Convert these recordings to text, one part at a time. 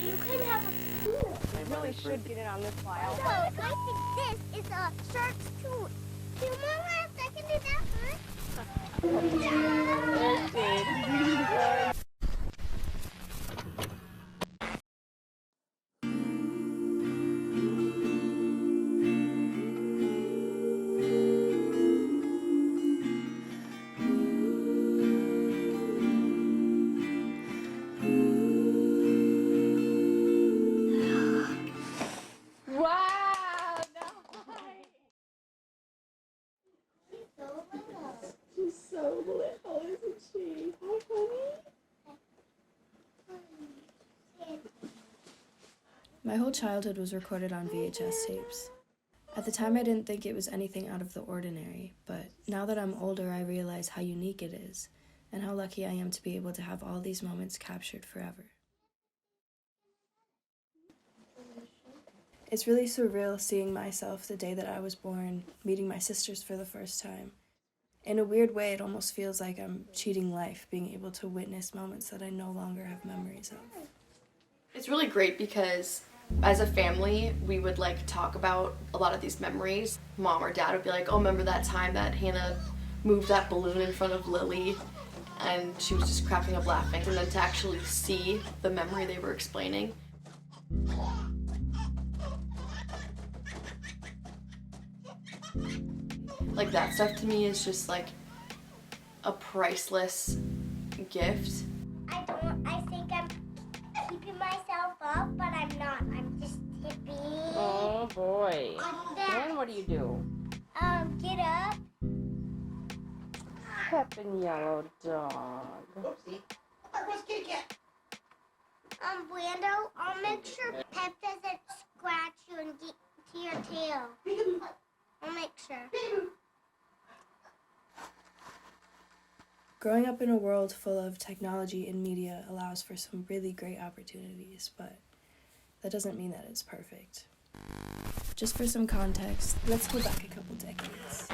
You could have a... I really should get in on this file. No, I think this is a shark's tooth. Do you want a second to that first? She's so little, isn't she? Hi, honey. My whole childhood was recorded on VHS tapes. At the time, I didn't think it was anything out of the ordinary, but now that I'm older, I realize how unique it is, and how lucky I am to be able to have all these moments captured forever. It's really surreal seeing myself the day that I was born, meeting my sisters for the first time. In a weird way, it almost feels like I'm cheating life, being able to witness moments that I no longer have memories of. It's really great because as a family, we would talk about a lot of these memories. Mom or dad would be like, oh, remember that time that Hannah moved that balloon in front of Lily? And she was just cracking up laughing. And then to actually see the memory they were explaining. That stuff to me is just a priceless gift. I think I'm keeping myself up, but I'm not. I'm just tipping. Oh boy. Then what do you do? Get up. Pep yellow dog. Oopsie. Where's Kitty Cat? Brando, I'll make sure Pep doesn't scratch you and get to your tail. I'll make sure. Growing up in a world full of technology and media allows for some really great opportunities, but that doesn't mean that it's perfect. Just for some context, let's go back a couple decades.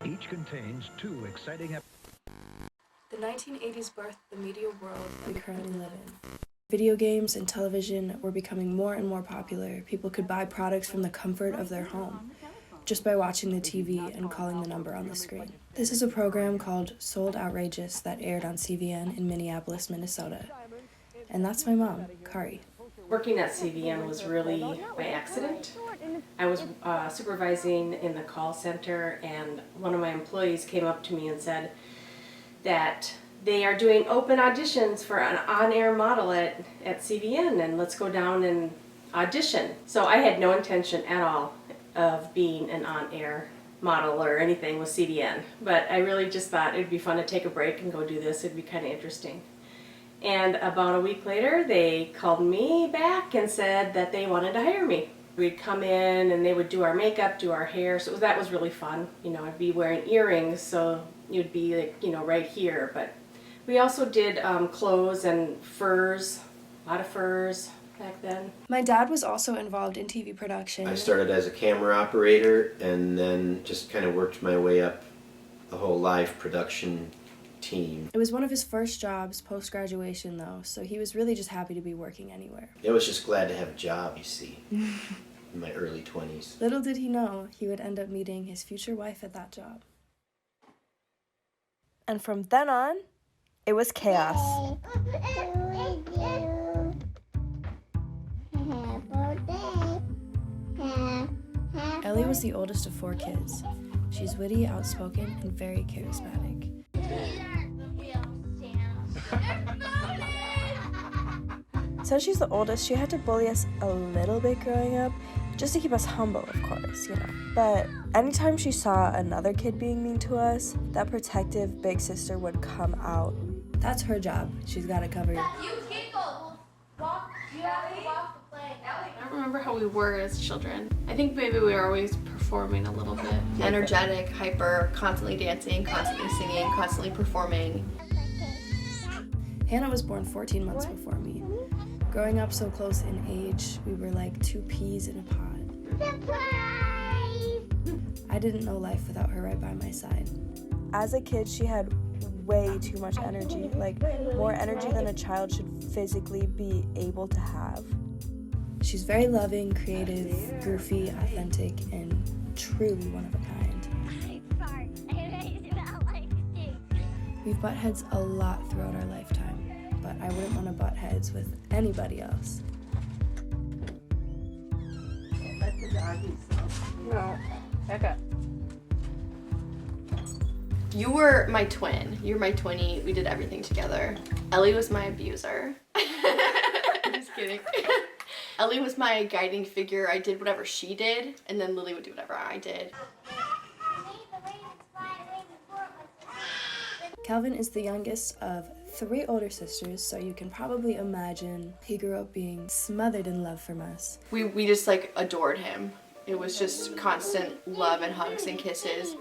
Each contains 2 exciting The 1980s birthed the media world we currently live in. Video games and television were becoming more and more popular. People could buy products from the comfort of their home, just by watching the TV and calling the number on the screen. This is a program called Sold Outrageous that aired on CVN in Minneapolis, Minnesota. And that's my mom, Kari. Working at CVN was really by accident. I was supervising in the call center, and one of my employees came up to me and said that they are doing open auditions for an on-air model at CVN, and let's go down and audition. So I had no intention at all of being an on-air model or anything with CVN, but I really just thought it'd be fun to take a break and go do this. It'd be kind of interesting. And about a week later, they called me back and said that they wanted to hire me. We'd come in and they would do our makeup, do our hair, so that was really fun. You know, I'd be wearing earrings, so you'd be right here. But we also did clothes and furs, a lot of furs back then. My dad was also involved in TV production. I started as a camera operator and then just kind of worked my way up the whole live production team. It was one of his first jobs post-graduation though, so he was really just happy to be working anywhere. I was just glad to have a job, you see, in my early 20s. Little did he know he would end up meeting his future wife at that job. And from then on, it was chaos. Ellie was the oldest of 4 kids. She's witty, outspoken, and very charismatic. Since she's the oldest, she had to bully us a little bit growing up, just to keep us humble, of course, But anytime she saw another kid being mean to us, that protective big sister would come out. That's her job. She's got it covered. I don't remember how we were as children. I think maybe we were always performing a little bit. Energetic, hyper, constantly dancing, constantly singing, constantly performing. Hannah was born 14 months before me. Growing up so close in age, we were like 2 peas in a pod. Surprise! I didn't know life without her right by my side. As a kid, she had way too much energy, like more energy than a child should physically be able to have. She's very loving, creative, goofy, authentic, and truly one of a kind. We've butt heads a lot throughout our lifetime, but I wouldn't want to butt heads with anybody else. Let the doggies. No. Back up. You were my twin. You were my twinnie. We did everything together. Ellie was my abuser. Just kidding. Ellie was my guiding figure. I did whatever she did, and then Lily would do whatever I did. Calvin is the youngest of 3 older sisters, so you can probably imagine he grew up being smothered in love from us. We just like adored him. It was just constant love and hugs and kisses.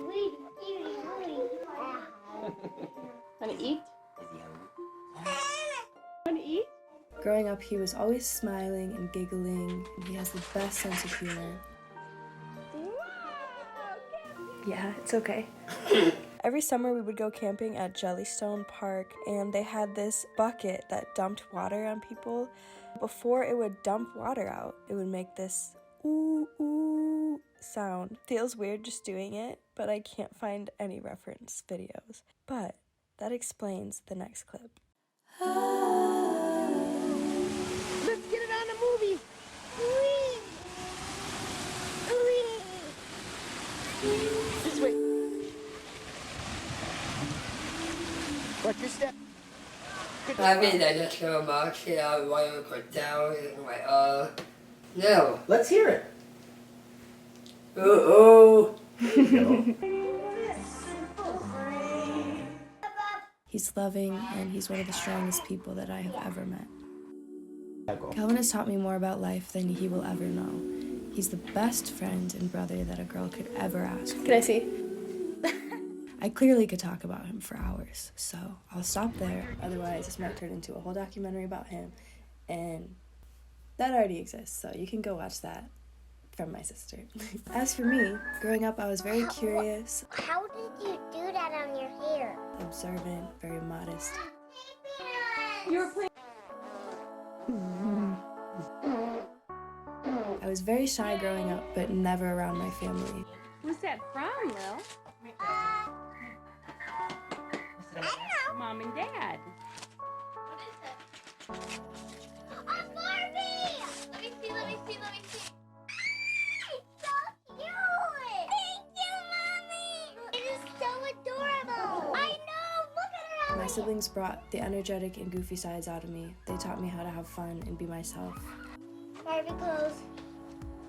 Wanna eat? Wanna eat? Growing up, he was always smiling and giggling, and he has the best sense of humor. Yeah, it's okay. Every summer we would go camping at Jellystone Park, and they had this bucket that dumped water on people. Before it would dump water out, it would make this ooh, ooh sound. Feels weird just doing it, but I can't find any reference videos. But that explains the next clip. Let's get it on the movie. This way. Watch your step. I mean, I just so much, you know, I want to put down, and I'm like, no. Let's hear it. Oh. He's loving, and he's one of the strongest people that I have ever met. Calvin has taught me more about life than he will ever know. He's the best friend and brother that a girl could ever ask for. Can I see? I clearly could talk about him for hours, so I'll stop there. Otherwise, this might turn into a whole documentary about him, and that already exists, so you can go watch that from my sister. As for me, growing up, I was very curious. How did you do that on your hair? Observant, very modest. You were playing. I was very shy growing up, but never around my family. Who's that from, Lil? Mom and Dad. A Barbie! Let me see. It's so cute! Thank you, Mommy! It is so adorable! I know! Look at her! My siblings brought the energetic and goofy sides out of me. They taught me how to have fun and be myself. Barbie clothes.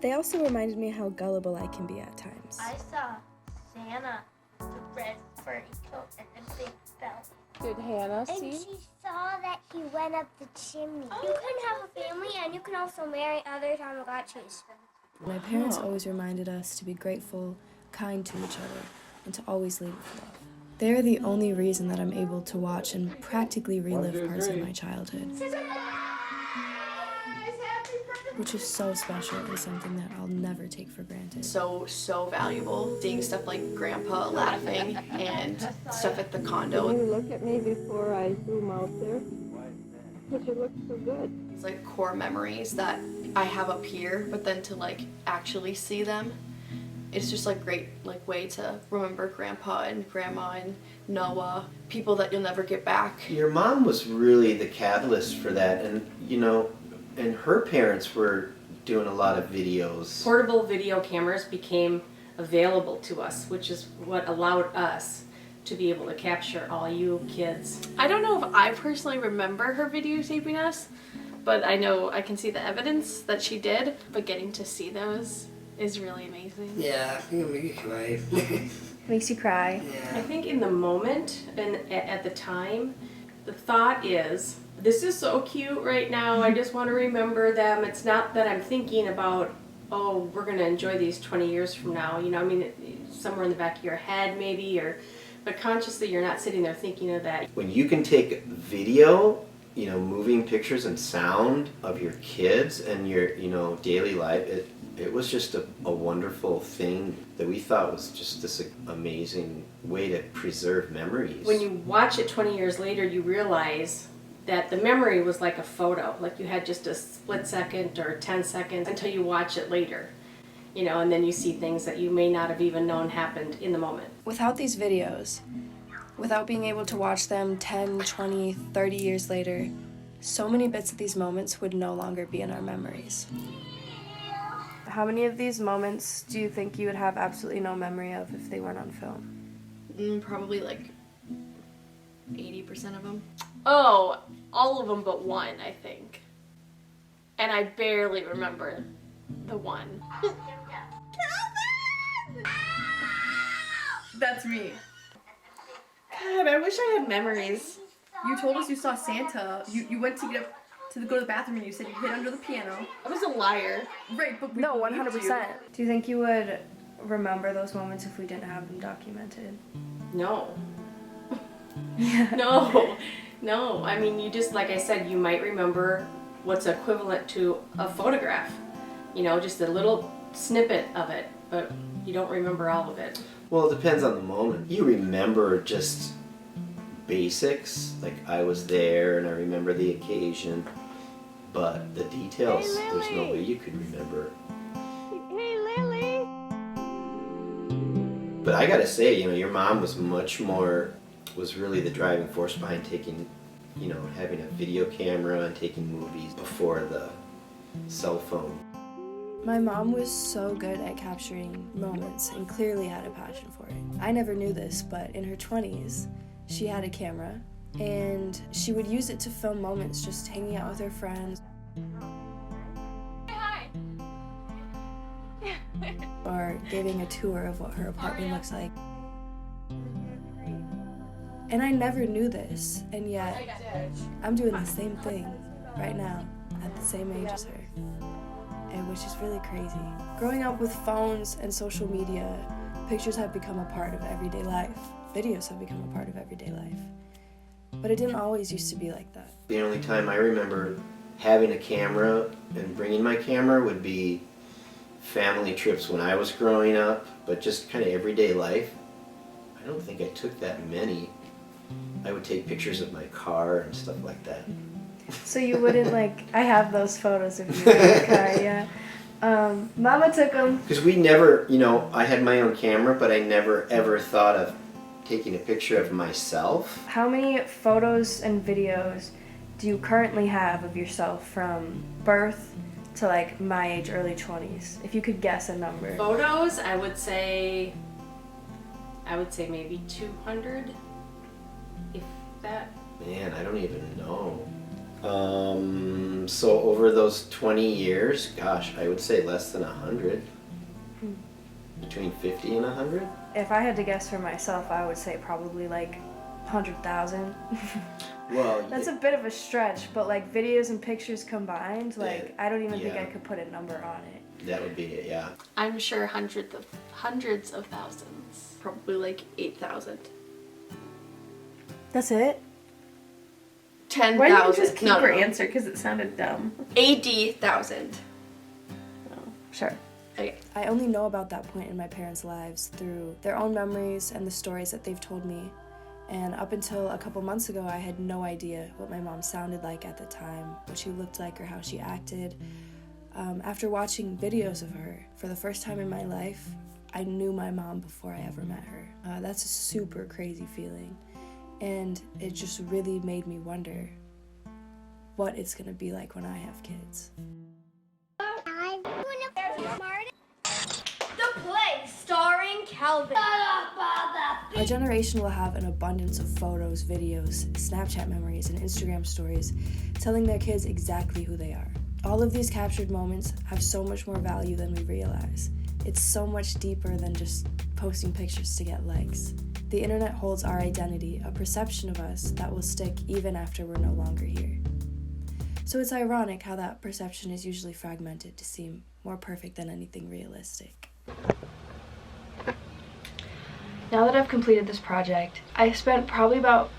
They also reminded me how gullible I can be at times. I saw Santa, the red furry coat, and a big belt. Did Hannah And see? she saw that he went up the chimney. You can have a family and you can also marry other Tamagotchis. My parents always reminded us to be grateful, kind to each other, and to always lead with love. They are the only reason that I'm able to watch and practically relive parts of my childhood, which is so special and something that I'll never take for granted. So valuable. Seeing stuff like Grandpa laughing and stuff at the condo. You look at me before I zoom out there, but you look so good. It's like core memories that I have up here, but then to like actually see them, it's just like great like way to remember Grandpa and Grandma and Noah, people that you'll never get back. Your mom was really the catalyst for that, and and her parents were doing a lot of videos. Portable video cameras became available to us, which is what allowed us to be able to capture all you kids. I don't know if I personally remember her videotaping us, but I know I can see the evidence that she did, but getting to see those is really amazing. Yeah, you make you cry. Makes you cry. Yeah. I think in the moment and at the time, the thought is, this is so cute right now, I just want to remember them. It's not that I'm thinking about, oh, we're going to enjoy these 20 years from now. You know, I mean, somewhere in the back of your head maybe, but consciously you're not sitting there thinking of that. When you can take video, moving pictures and sound of your kids and your, daily life, it was just a wonderful thing that we thought was just this amazing way to preserve memories. When you watch it 20 years later, you realize that the memory was like a photo. Like you had just a split second or 10 seconds until you watch it later. You know, and then you see things that you may not have even known happened in the moment. Without these videos, without being able to watch them 10, 20, 30 years later, so many bits of these moments would no longer be in our memories. How many of these moments do you think you would have absolutely no memory of if they weren't on film? Probably like 80% of them. Oh, all of them but one, I think. And I barely remember the one. That's me. God, I wish I had memories. You told us you saw Santa. You went to get up to go to the bathroom and you said you hid under the piano. I was a liar. Right, but No, 100%. Do you think you would remember those moments if we didn't have them documented? No. Yeah. No. I mean, you just, like I said, you might remember what's equivalent to a photograph. You know, just a little snippet of it, but you don't remember all of it. Well, it depends on the moment. You remember just basics, like I was there and I remember the occasion, but the details, there's no way you could remember. Hey, Lily! But I gotta say, you know, your mom was was really the driving force behind taking, you know, having a video camera and taking movies before the cell phone. My mom was so good at capturing moments and clearly had a passion for it. I never knew this, but in her 20s, she had a camera and she would use it to film moments just hanging out with her friends. Hi. Or giving a tour of what her apartment looks like. And I never knew this, and yet I'm doing the same thing right now at the same age as her. And which is really crazy. Growing up with phones and social media, pictures have become a part of everyday life. Videos have become a part of everyday life. But it didn't always used to be like that. The only time I remember having a camera and bringing my camera would be family trips when I was growing up, but just kind of everyday life. I don't think I took that many. I would take pictures of my car and stuff like that. So you wouldn't I have those photos of you in the car, yeah. Mama took them. Because we never, you know, I had my own camera, but I never ever thought of taking a picture of myself. How many photos and videos do you currently have of yourself from birth to my age, early 20s? If you could guess a number. Photos, I would say maybe 200, if that. Man, I don't even know. So over those 20 years, gosh, I would say less than 100. Between 50 and 100. If I had to guess for myself, I would say probably 100,000. Well, that's a bit of a stretch, but videos and pictures combined, I don't even think yeah. I could put a number on it. That would be it, yeah. I'm sure hundreds of thousands. Probably 8,000. That's it? 10,000. Why didn't you just keep No. her answer? Because it sounded dumb. 80,000. Sure. Okay. I only know about that point in my parents' lives through their own memories and the stories that they've told me. And up until a couple months ago, I had no idea what my mom sounded like at the time, what she looked like or how she acted. After watching videos of her for the first time in my life, I knew my mom before I ever met her. That's a super crazy feeling. And it just really made me wonder what it's gonna be like when I have kids. The play starring Calvin. Our generation will have an abundance of photos, videos, Snapchat memories, and Instagram stories telling their kids exactly who they are. All of these captured moments have so much more value than we realize. It's so much deeper than just posting pictures to get likes. The internet holds our identity, a perception of us that will stick even after we're no longer here. So it's ironic how that perception is usually fragmented to seem more perfect than anything realistic. Now that I've completed this project, I spent probably about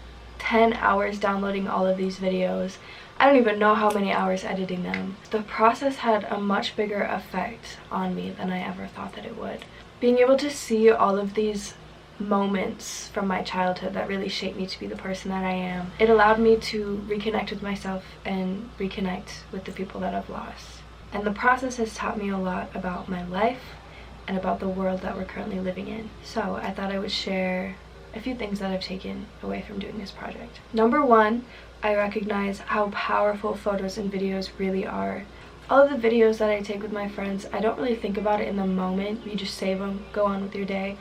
10 hours downloading all of these videos. I don't even know how many hours editing them. The process had a much bigger effect on me than I ever thought that it would. Being able to see all of these moments from my childhood that really shaped me to be the person that I am, it allowed me to reconnect with myself and reconnect with the people that I've lost. And the process has taught me a lot about my life and about the world that we're currently living in. So I thought I would share a few things that I've taken away from doing this project. Number one, I recognize how powerful photos and videos really are. All of the videos that I take with my friends, I don't really think about it in the moment. You just save them, go on with your day.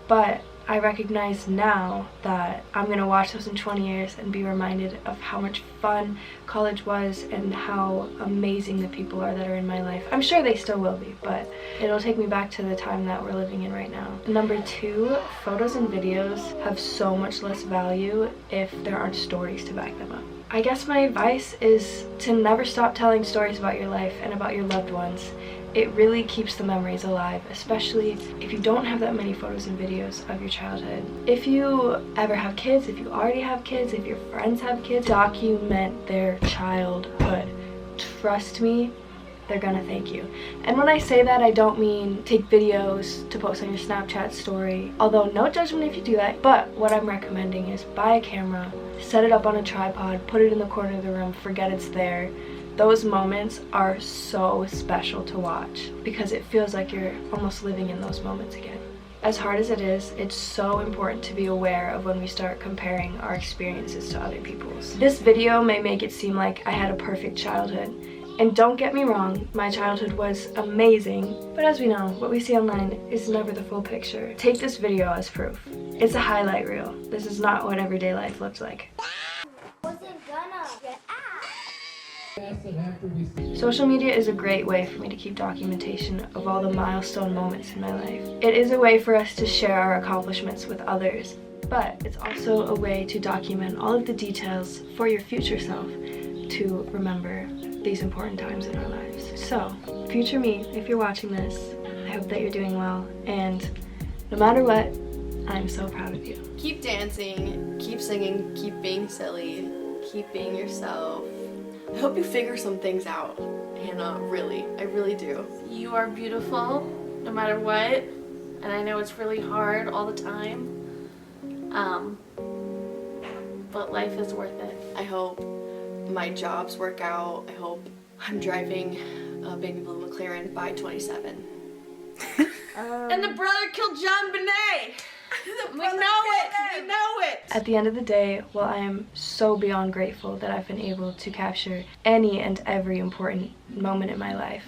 But I recognize now that I'm going to watch those in 20 years and be reminded of how much fun college was and how amazing the people are that are in my life. I'm sure they still will be, but it'll take me back to the time that we're living in right now. Number two, photos and videos have so much less value if there aren't stories to back them up. I guess my advice is to never stop telling stories about your life and about your loved ones. It really keeps the memories alive, especially if you don't have that many photos and videos of your childhood. If you ever have kids, if you already have kids, if your friends have kids, document their childhood. Trust me, they're gonna thank you. And when I say that, I don't mean take videos to post on your Snapchat story, although no judgment if you do that, but what I'm recommending is buy a camera, set it up on a tripod, put it in the corner of the room, forget it's there. Those moments are so special to watch because it feels like you're almost living in those moments again. As hard as it is, it's so important to be aware of when we start comparing our experiences to other people's. This video may make it seem like I had a perfect childhood. And don't get me wrong, my childhood was amazing, but as we know, what we see online is never the full picture. Take this video as proof. It's a highlight reel. This is not what everyday life looks like. Social media is a great way for me to keep documentation of all the milestone moments in my life. It is a way for us to share our accomplishments with others, but it's also a way to document all of the details for your future self to remember these important times in our lives. So, future me, if you're watching this, I hope that you're doing well, and no matter what, I'm so proud of you. Keep dancing, keep singing, keep being silly, keep being yourself. I hope you figure some things out, Hannah, really. I really do. You are beautiful, no matter what, and I know it's really hard all the time, but life is worth it. I hope my jobs work out. I hope I'm driving a baby blue McLaren by 27. And the brother killed John Bonet! We know it! We know it! At the end of the day, while I am so beyond grateful that I've been able to capture any and every important moment in my life,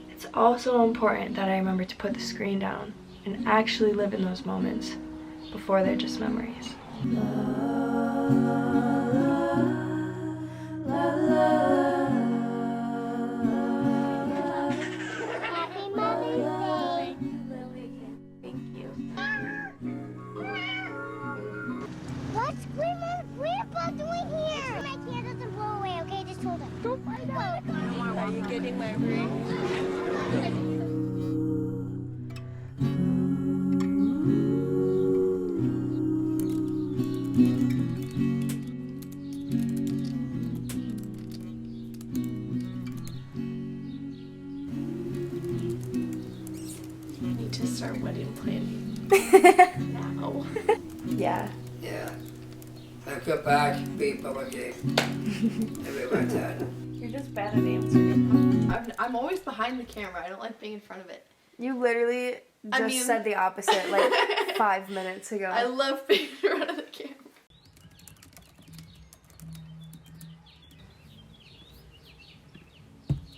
it's also important that I remember to put the screen down and actually live in those moments before they're just memories. Happy Mother's Day. Thank you. What's Grandpa doing here? My can doesn't blow away, okay? Just hold it. Don't find out. Are you getting my ring? I need to start wedding planning now. Yeah. Yeah. I go back, be public game. Everywhere dad. You're just bad at answering. I'm always behind the camera. I don't like being in front of it. You literally just said the opposite like 5 minutes ago. I love being in front of the